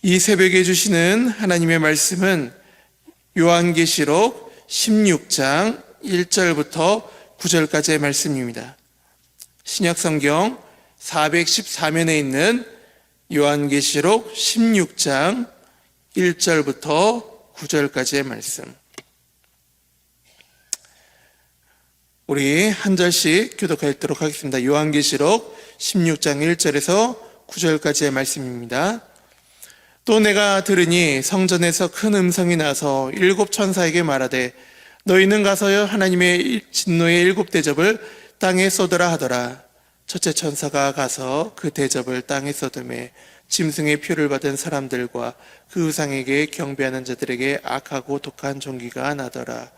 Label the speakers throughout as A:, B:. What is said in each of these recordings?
A: 이 새벽에 주시는 하나님의 말씀은 요한계시록 16장 1절부터 9절까지의 말씀입니다. 신약성경 414면에 있는 요한계시록 16장 1절부터 9절까지의 말씀. 우리 한 절씩 교독하도록 하겠습니다. 요한계시록 16장 1절에서 9절까지의 말씀입니다. 또 내가 들으니 성전에서 큰 음성이 나서 일곱 천사에게 말하되 너희는 가서 하나님의 진노의 일곱 대접을 땅에 쏟으라 하더라. 첫째 천사가 가서 그 대접을 땅에 쏟음에 짐승의 표를 받은 사람들과 그 우상에게 경배하는 자들에게 악하고 독한 종기가 나더라.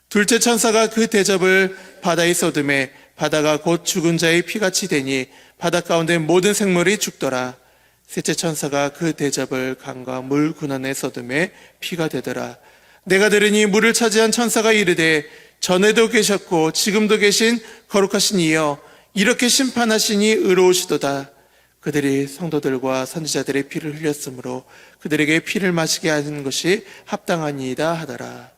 A: 둘째 천사가 그 대접을 바다에 쏟음에 바다가 곧 죽은 자의 피같이 되니 바다 가운데 모든 생물이 죽더라. 셋째 천사가 그 대접을 강과 물 근원에 쏟음에 피가 되더라. 내가 들으니 물을 차지한 천사가 이르되 전에도 계셨고 지금도 계신 거룩하신 이여 이렇게 심판하시니 의로우시도다. 그들이 성도들과 선지자들의 피를 흘렸으므로 그들에게 피를 마시게 하는 것이 합당하니이다 하더라.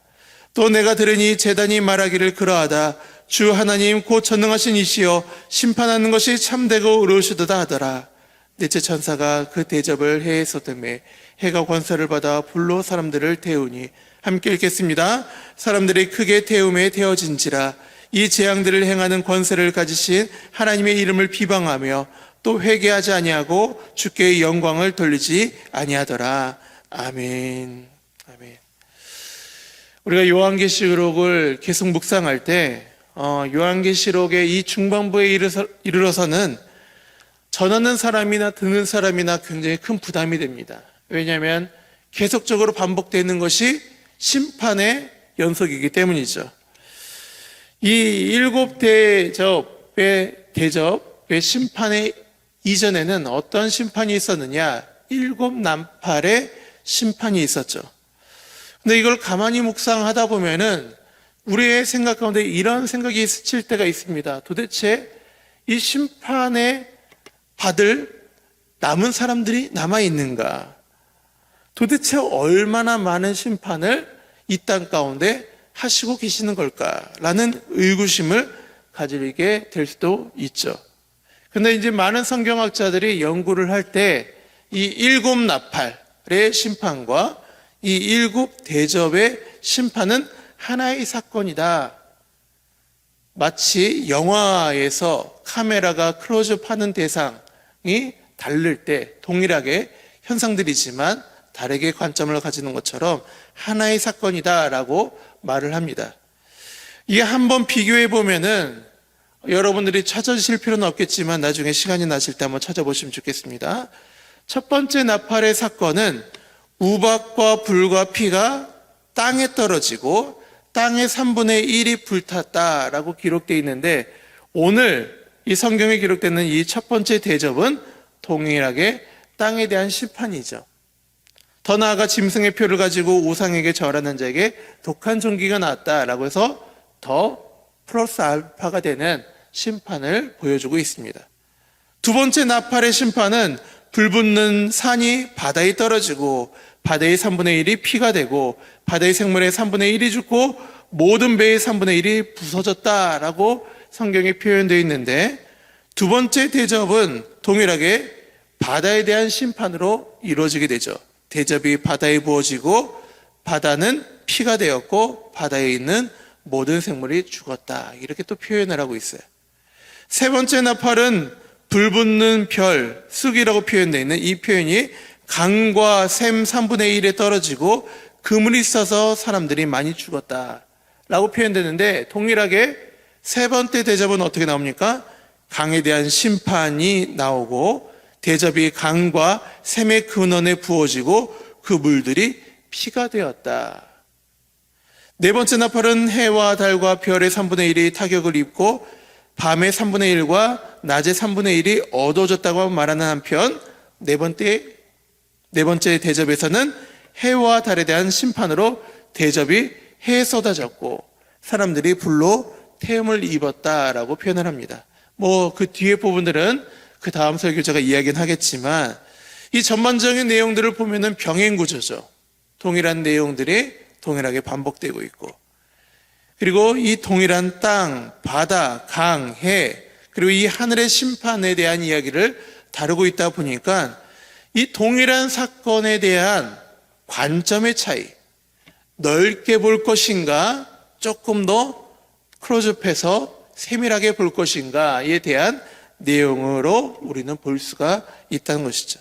A: 또 내가 들으니 제단이 말하기를 그러하다. 주 하나님 곧 전능하신 이시여 심판하는 것이 참되고 의로우시도다 하더라. 넷째 천사가 그 대접을 해에 쏟음에 해가 권세를 받아 불로 사람들을 태우니 함께 읽겠습니다. 사람들이 크게 태움에 태워진지라. 이 재앙들을 행하는 권세를 가지신 하나님의 이름을 비방하며 또 회개하지 아니하고 주께 영광을 돌리지 아니하더라. 아멘. 아멘. 우리가 요한계시록을 계속 묵상할 때 요한계시록의 이 중반부에 이르러서는 전하는 사람이나 듣는 사람이나 굉장히 큰 부담이 됩니다. 왜냐하면 계속적으로 반복되는 것이 심판의 연속이기 때문이죠. 이 일곱 대접의 심판의 이전에는 어떤 심판이 있었느냐? 일곱 나팔의 심판이 있었죠. 근데 이걸 가만히 묵상하다 보면은 우리의 생각 가운데 이런 생각이 스칠 때가 있습니다. 도대체 이 심판에 받을 남은 사람들이 남아있는가? 도대체 얼마나 많은 심판을 이 땅 가운데 하시고 계시는 걸까라는 의구심을 가지게 될 수도 있죠. 근데 이제 많은 성경학자들이 연구를 할 때 이 일곱 나팔의 심판과 이 일곱 대접의 심판은 하나의 사건이다. 마치 영화에서 카메라가 클로즈업 하는 대상이 다를 때 동일하게 현상들이지만 다르게 관점을 가지는 것처럼 하나의 사건이다라고 말을 합니다. 이게 한번 비교해 보면은 여러분들이 찾으실 필요는 없겠지만 나중에 시간이 나실 때 한번 찾아보시면 좋겠습니다. 첫 번째 나팔의 사건은 우박과 불과 피가 땅에 떨어지고 땅의 3분의 1이 불탔다라고 기록되어 있는데 오늘 이 성경에 기록되는 이 첫 번째 대접은 동일하게 땅에 대한 심판이죠. 더 나아가 짐승의 표를 가지고 우상에게 절하는 자에게 독한 종기가 나왔다라고 해서 더 플러스 알파가 되는 심판을 보여주고 있습니다. 두 번째 나팔의 심판은 불붙는 산이 바다에 떨어지고 바다의 3분의 1이 피가 되고 바다의 생물의 3분의 1이 죽고 모든 배의 3분의 1이 부서졌다라고 성경에 표현되어 있는데 두 번째 대접은 동일하게 바다에 대한 심판으로 이루어지게 되죠. 대접이 바다에 부어지고 바다는 피가 되었고 바다에 있는 모든 생물이 죽었다. 이렇게 또 표현을 하고 있어요. 세 번째 나팔은 불붙는 별, 쑥이라고 표현되어 있는 이 표현이 강과 샘 3분의 1에 떨어지고 그물이 있어서 사람들이 많이 죽었다라고 표현되는데 동일하게 세 번째 대접은 어떻게 나옵니까? 강에 대한 심판이 나오고 대접이 강과 샘의 근원에 부어지고 그 물들이 피가 되었다. 네 번째 나팔은 해와 달과 별의 3분의 1이 타격을 입고 밤의 3분의 1과 낮의 3분의 1이 어두워졌다고 말하는 한편 네 번째 대접에서는 해와 달에 대한 심판으로 대접이 해에 쏟아졌고 사람들이 불로 태움을 입었다라고 표현을 합니다. 그 뒤에 부분들은 그 다음 설교자가 이야기는 하겠지만 이 전반적인 내용들을 보면은 병행 구조죠. 동일한 내용들이 동일하게 반복되고 있고, 그리고 이 동일한 땅, 바다, 강, 해, 그리고 이 하늘의 심판에 대한 이야기를 다루고 있다 보니까 이 동일한 사건에 대한 관점의 차이, 넓게 볼 것인가, 조금 더 클로즈업해서 세밀하게 볼 것인가에 대한 내용으로 우리는 볼 수가 있다는 것이죠.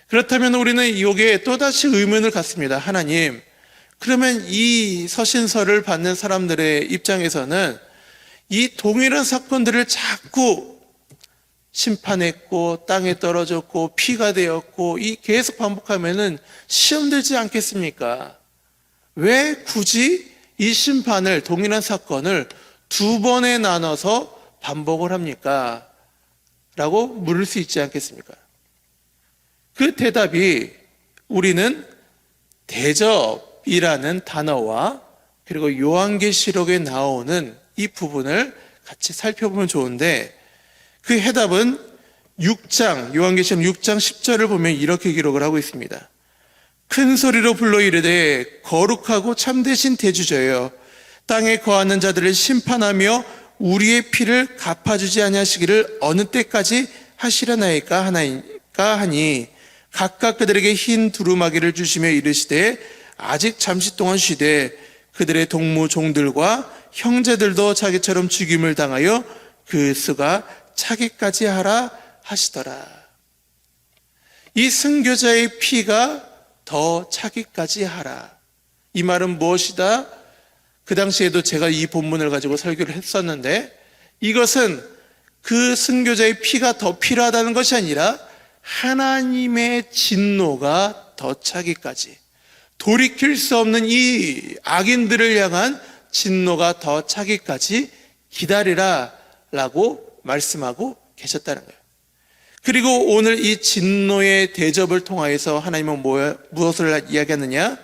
A: 그렇다면 우리는 여기에 또다시 의문을 갖습니다. 하나님, 그러면 이 서신서를 받는 사람들의 입장에서는 이 동일한 사건들을 자꾸 심판했고 땅에 떨어졌고 피가 되었고 이 계속 반복하면은 시험 들지 않겠습니까? 왜 굳이 이 심판을, 동일한 사건을 두 번에 나눠서 반복을 합니까? 라고 물을 수 있지 않겠습니까? 그 대답이 우리는 대접이라는 단어와 그리고 요한계시록에 나오는 이 부분을 같이 살펴보면 좋은데, 그 해답은 6장, 요한계시록 6장 10절을 보면 이렇게 기록을 하고 있습니다. 큰 소리로 불러 이르되 거룩하고 참되신 대주저여, 땅에 거하는 자들을 심판하며 우리의 피를 갚아주지 아니하시기를 어느 때까지 하시려나이까 하니 각각 그들에게 흰 두루마기를 주시며 이르시되 아직 잠시 동안 쉬되 그들의 동무 종들과 형제들도 자기처럼 죽임을 당하여 그 수가 차기까지 하라 하시더라. 이 순교자의 피가 더 차기까지 하라. 이 말은 무엇이다? 그 당시에도 제가 이 본문을 가지고 설교를 했었는데, 이것은 그 순교자의 피가 더 필요하다는 것이 아니라 하나님의 진노가 더 차기까지, 돌이킬 수 없는 이 악인들을 향한 진노가 더 차기까지 기다리라 라고 말씀하고 계셨다는 거예요. 그리고 오늘 이 진노의 대접을 통하여서 하나님은 무엇을 이야기하느냐?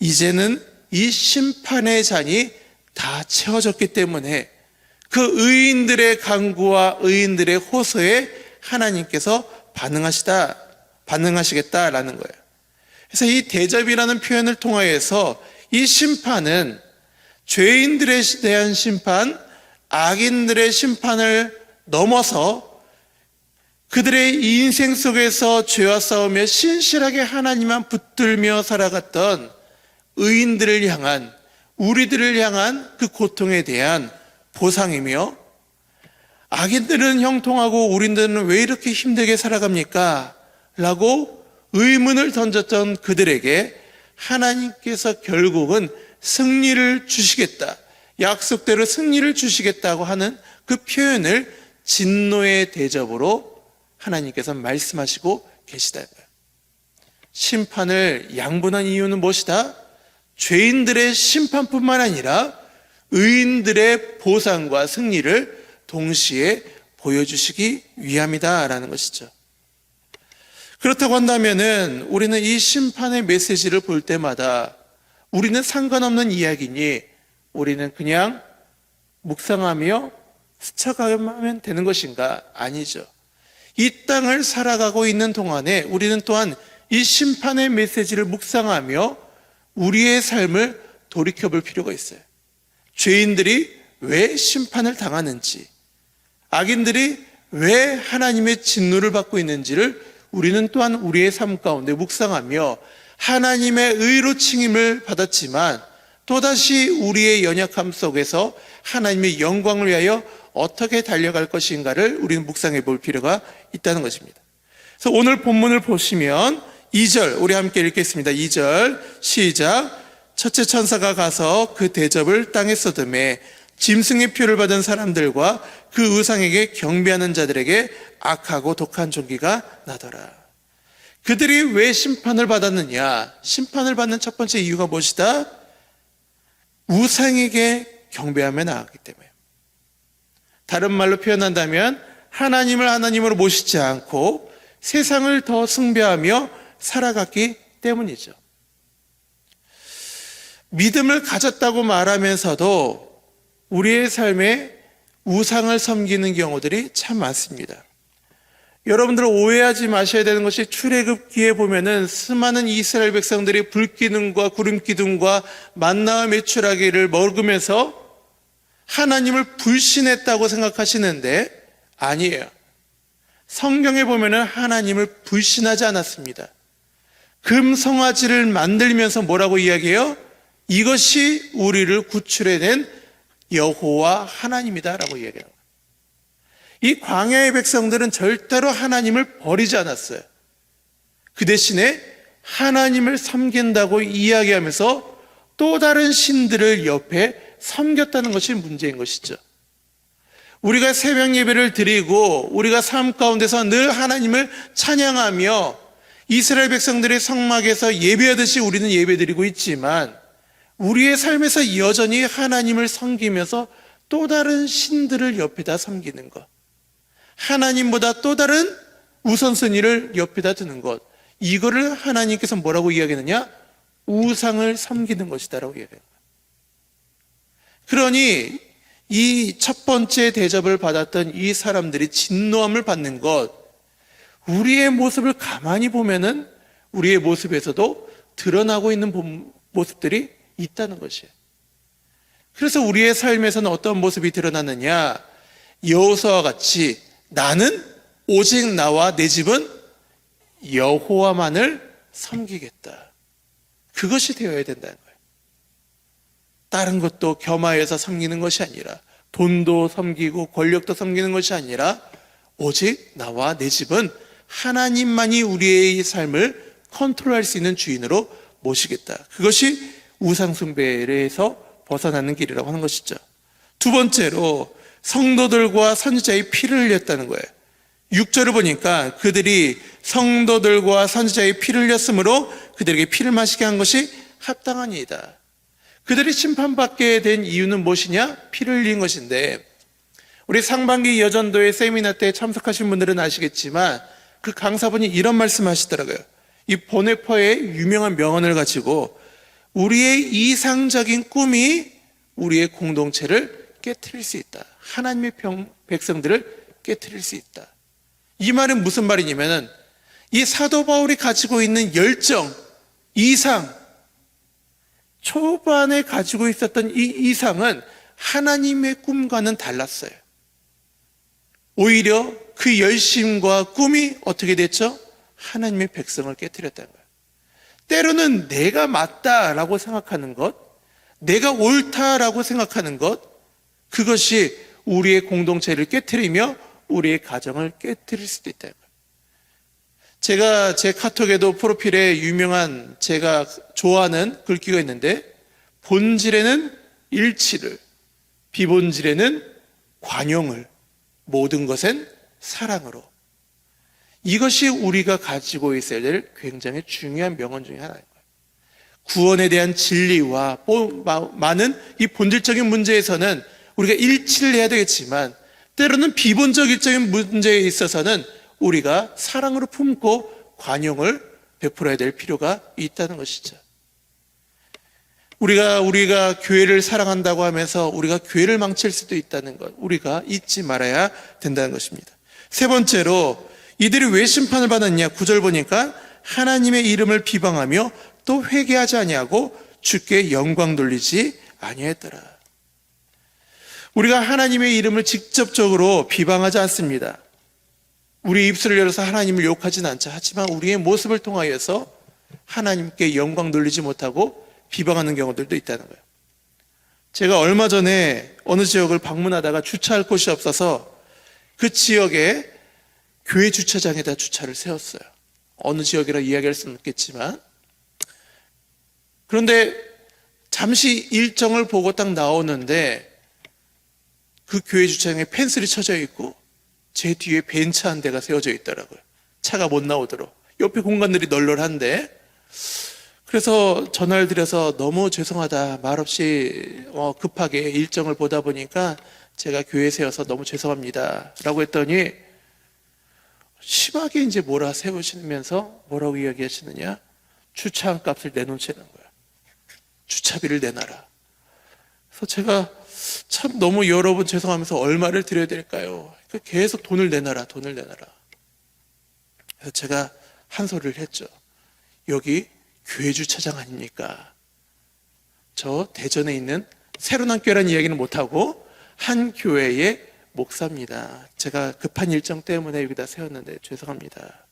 A: 이제는 이 심판의 잔이 다 채워졌기 때문에 그 의인들의 간구와 의인들의 호소에 하나님께서 반응하시겠다라는 거예요. 그래서 이 대접이라는 표현을 통하여서 이 심판은 죄인들에 대한 심판, 악인들의 심판을 넘어서 그들의 인생 속에서 죄와 싸우며 신실하게 하나님만 붙들며 살아갔던 의인들을 향한, 우리들을 향한 그 고통에 대한 보상이며, 악인들은 형통하고 우리들은 왜 이렇게 힘들게 살아갑니까? 라고 의문을 던졌던 그들에게 하나님께서 결국은 승리를 주시겠다, 약속대로 승리를 주시겠다고 하는 그 표현을 진노의 대접으로 하나님께서 말씀하시고 계시다는 거예요. 심판을 양분한 이유는 무엇이다? 죄인들의 심판뿐만 아니라 의인들의 보상과 승리를 동시에 보여주시기 위함이다라는 것이죠. 그렇다고 한다면은 우리는 이 심판의 메시지를 볼 때마다 우리는 상관없는 이야기니 우리는 그냥 묵상하며 스쳐가면 되는 것인가? 아니죠. 이 땅을 살아가고 있는 동안에 우리는 또한 이 심판의 메시지를 묵상하며 우리의 삶을 돌이켜볼 필요가 있어요. 죄인들이 왜 심판을 당하는지, 악인들이 왜 하나님의 진노를 받고 있는지를 우리는 또한 우리의 삶 가운데 묵상하며 하나님의 의로 칭임을 받았지만 또다시 우리의 연약함 속에서 하나님의 영광을 위하여 어떻게 달려갈 것인가를 우리는 묵상해 볼 필요가 있다는 것입니다. 그래서 오늘 본문을 보시면 2절 우리 함께 읽겠습니다. 2절 시작. 첫째 천사가 가서 그 대접을 땅에 쏟음에 짐승의 표를 받은 사람들과 그 우상에게 경배하는 자들에게 악하고 독한 종기가 나더라. 그들이 왜 심판을 받았느냐? 심판을 받는 첫 번째 이유가 무엇이다? 우상에게 경배하며 나아가기 때문에. 다른 말로 표현한다면 하나님을 하나님으로 모시지 않고 세상을 더 숭배하며 살아갔기 때문이죠. 믿음을 가졌다고 말하면서도 우리의 삶에 우상을 섬기는 경우들이 참 많습니다. 여러분들 오해하지 마셔야 되는 것이 출애굽기에 보면은 수많은 이스라엘 백성들이 불기둥과 구름기둥과 만나와 메추라기를 먹으면서 하나님을 불신했다고 생각하시는데 아니에요. 성경에 보면은 하나님을 불신하지 않았습니다. 금송아지를 만들면서 뭐라고 이야기해요? 이것이 우리를 구출해낸 여호와 하나님이다라고 이야기해요. 이 광야의 백성들은 절대로 하나님을 버리지 않았어요. 그 대신에 하나님을 섬긴다고 이야기하면서 또 다른 신들을 옆에 섬겼다는 것이 문제인 것이죠. 우리가 새벽 예배를 드리고 우리가 삶 가운데서 늘 하나님을 찬양하며 이스라엘 백성들의 성막에서 예배하듯이 우리는 예배드리고 있지만 우리의 삶에서 여전히 하나님을 섬기면서 또 다른 신들을 옆에다 섬기는 것, 하나님보다 또 다른 우선순위를 옆에다 두는 것, 이거를 하나님께서 뭐라고 이야기하느냐? 우상을 섬기는 것이다라고 이야기합니다. 그러니 이 첫 번째 대접을 받았던 이 사람들이 진노함을 받는 것, 우리의 모습을 가만히 보면은 우리의 모습에서도 드러나고 있는 모습들이 있다는 것이에요. 그래서 우리의 삶에서는 어떤 모습이 드러나느냐? 여호수아와 같이 나는 오직 나와 내 집은 여호와만을 섬기겠다. 그것이 되어야 된다는 거예요. 다른 것도 겸하여서 섬기는 것이 아니라, 돈도 섬기고 권력도 섬기는 것이 아니라 오직 나와 내 집은 하나님만이 우리의 삶을 컨트롤할 수 있는 주인으로 모시겠다. 그것이 우상숭배에서 벗어나는 길이라고 하는 것이죠. 두 번째로 성도들과 선지자의 피를 흘렸다는 거예요. 6절을 보니까 그들이 성도들과 선지자의 피를 흘렸으므로 그들에게 피를 마시게 한 것이 합당하니이다. 그들이 심판받게 된 이유는 무엇이냐? 피를 흘린 것인데, 우리 상반기 여전도의 세미나 때 참석하신 분들은 아시겠지만 그 강사분이 이런 말씀하시더라고요. 이 보네퍼의 유명한 명언을 가지고 우리의 이상적인 꿈이 우리의 공동체를 깨트릴 수 있다. 하나님의 백성들을 깨트릴 수 있다. 이 말은 무슨 말이냐면은 이 사도 바울이 가지고 있는 열정, 이상, 초반에 가지고 있었던 이 이상은 하나님의 꿈과는 달랐어요. 오히려 그 열심과 꿈이 어떻게 됐죠? 하나님의 백성을 깨트렸다는 거예요. 때로는 내가 맞다라고 생각하는 것, 내가 옳다라고 생각하는 것, 그것이 우리의 공동체를 깨트리며 우리의 가정을 깨트릴 수도 있다는 거예요. 제가 제 카톡에도 프로필에 유명한 제가 좋아하는 글귀가 있는데, 본질에는 일치를, 비본질에는 관용을, 모든 것엔 사랑으로. 이것이 우리가 가지고 있어야 될 굉장히 중요한 명언 중에 하나인 거예요. 구원에 대한 진리와 많은 이 본질적인 문제에서는 우리가 일치를 해야 되겠지만, 때로는 비본질적인 문제에 있어서는 우리가 사랑으로 품고 관용을 베풀어야 될 필요가 있다는 것이죠. 우리가 교회를 사랑한다고 하면서 우리가 교회를 망칠 수도 있다는 것, 우리가 잊지 말아야 된다는 것입니다. 세 번째로 이들이 왜 심판을 받았냐? 9절 보니까 하나님의 이름을 비방하며 또 회개하지 아니하고 주께 영광 돌리지 아니했더라. 우리가 하나님의 이름을 직접적으로 비방하지 않습니다. 우리 입술을 열어서 하나님을 욕하진 않죠. 하지만 우리의 모습을 통하여서 하나님께 영광 돌리지 못하고 비방하는 경우들도 있다는 거예요. 제가 얼마 전에 어느 지역을 방문하다가 주차할 곳이 없어서 그 지역에 교회 주차장에다 주차를 세웠어요. 어느 지역이라 이야기할 수는 없겠지만, 그런데 잠시 일정을 보고 딱 나오는데 그 교회 주차장에 펜슬이 쳐져 있고 제 뒤에 벤츠 한 대가 세워져 있더라고요. 차가 못 나오도록. 옆에 공간들이 널널한데, 그래서 전화를 드려서 너무 죄송하다, 말없이 급하게 일정을 보다 보니까 제가 교회에 세워서 너무 죄송합니다 라고 했더니 심하게 이제 뭐라 세우시면서 뭐라고 이야기하시느냐? 주차한 값을 내놓으시는 거야. 주차비를 내놔라. 그래서 제가 참 너무 여러분 죄송하면서 얼마를 드려야 될까요? 계속 돈을 내놔라, 돈을 내놔라. 그래서 제가 한 소리를 했죠. 여기 교회 주차장 아닙니까? 저 대전에 있는 새로난 교회라는 이야기는 못하고 한 교회의 목사입니다. 제가 급한 일정 때문에 여기다 세웠는데 죄송합니다.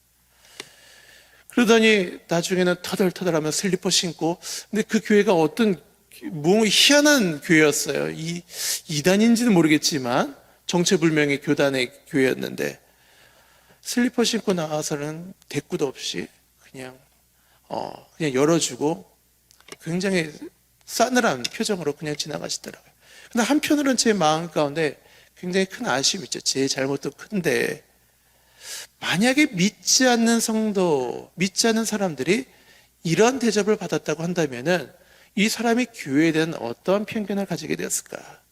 A: 그러더니 나중에는 터덜터덜하며 슬리퍼 신고, 근데 그 교회가 어떤 뭐 희한한 교회였어요. 이단인지는 모르겠지만 정체불명의 교단의 교회였는데 슬리퍼 신고 나와서는 대꾸도 없이 그냥 열어주고 굉장히 싸늘한 표정으로 그냥 지나가시더라고요. 근데 한편으로는 제 마음 가운데 굉장히 큰 아쉬움이 있죠. 제 잘못도 큰데 만약에 믿지 않는 성도, 믿지 않는 사람들이 이런 대접을 받았다고 한다면은 이 사람이 교회에 대한 어떠한 편견을 가지게 되었을까?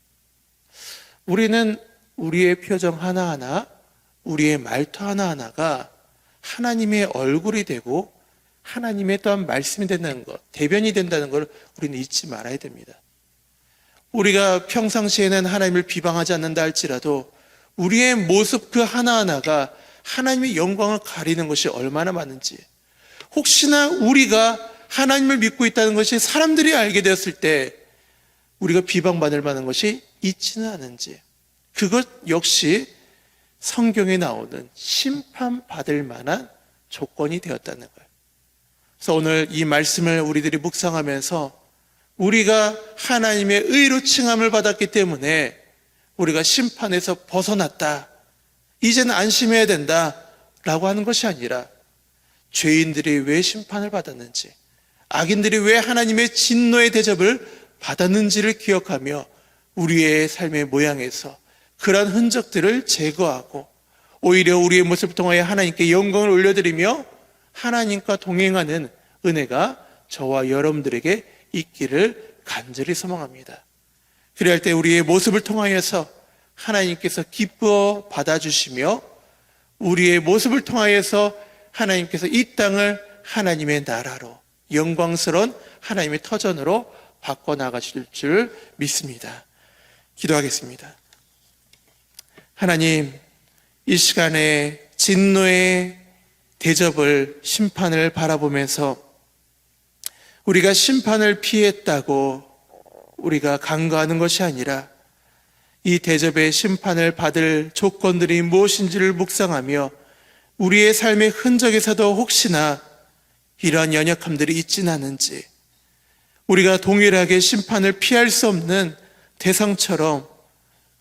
A: 우리는 우리의 표정 하나하나, 우리의 말투 하나하나가 하나님의 얼굴이 되고 하나님의 또한 말씀이 된다는 것, 대변이 된다는 걸 우리는 잊지 말아야 됩니다. 우리가 평상시에는 하나님을 비방하지 않는다 할지라도 우리의 모습 그 하나하나가 하나님의 영광을 가리는 것이 얼마나 많은지, 혹시나 우리가 하나님을 믿고 있다는 것이 사람들이 알게 되었을 때 우리가 비방받을 만한 것이 있지는 않은지, 그것 역시 성경에 나오는 심판받을 만한 조건이 되었다는 거예요. 그래서 오늘 이 말씀을 우리들이 묵상하면서 우리가 하나님의 의로 칭함을 받았기 때문에 우리가 심판에서 벗어났다, 이제는 안심해야 된다 라고 하는 것이 아니라 죄인들이 왜 심판을 받았는지, 악인들이 왜 하나님의 진노의 대접을 받았는지를 기억하며 우리의 삶의 모양에서 그러한 흔적들을 제거하고 오히려 우리의 모습을 통하여 하나님께 영광을 올려드리며 하나님과 동행하는 은혜가 저와 여러분들에게 있기를 간절히 소망합니다. 그래야 할 때 우리의 모습을 통하여서 하나님께서 기뻐 받아주시며 우리의 모습을 통하여서 하나님께서 이 땅을 하나님의 나라로, 영광스러운 하나님의 터전으로 바꿔나가실 줄 믿습니다. 기도하겠습니다. 하나님, 이 시간에 진노의 대접을, 심판을 바라보면서 우리가 심판을 피했다고 우리가 간과하는 것이 아니라 이 대접의 심판을 받을 조건들이 무엇인지를 묵상하며 우리의 삶의 흔적에서도 혹시나 이러한 연약함들이 있지는 않은지, 우리가 동일하게 심판을 피할 수 없는 대상처럼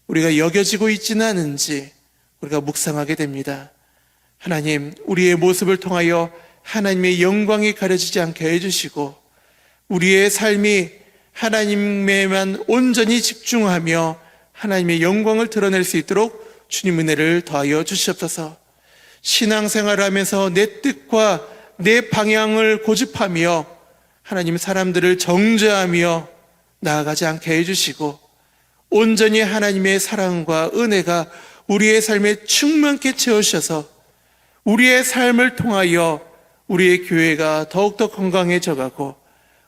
A: 우리가 여겨지고 있지는 않은지 우리가 묵상하게 됩니다. 하나님, 우리의 모습을 통하여 하나님의 영광이 가려지지 않게 해주시고 우리의 삶이 하나님에만 온전히 집중하며 하나님의 영광을 드러낼 수 있도록 주님 은혜를 더하여 주시옵소서. 신앙생활을 하면서 내 뜻과 내 방향을 고집하며 하나님 사람들을 정죄하며 나아가지 않게 해주시고 온전히 하나님의 사랑과 은혜가 우리의 삶에 충만케 채우셔서 우리의 삶을 통하여 우리의 교회가 더욱더 건강해져가고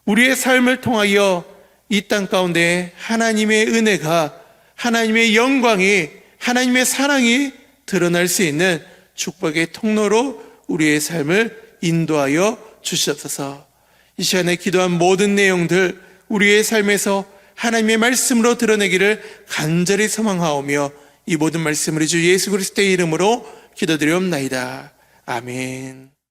A: 우리의 삶을 통하여 이 땅 가운데 하나님의 은혜가, 하나님의 영광이, 하나님의 사랑이 드러날 수 있는 축복의 통로로 우리의 삶을 인도하여 주시옵소서. 이 시간에 기도한 모든 내용들 우리의 삶에서 하나님의 말씀으로 드러내기를 간절히 소망하오며 이 모든 말씀을 주 예수 그리스도의 이름으로 기도드리옵나이다. 아멘.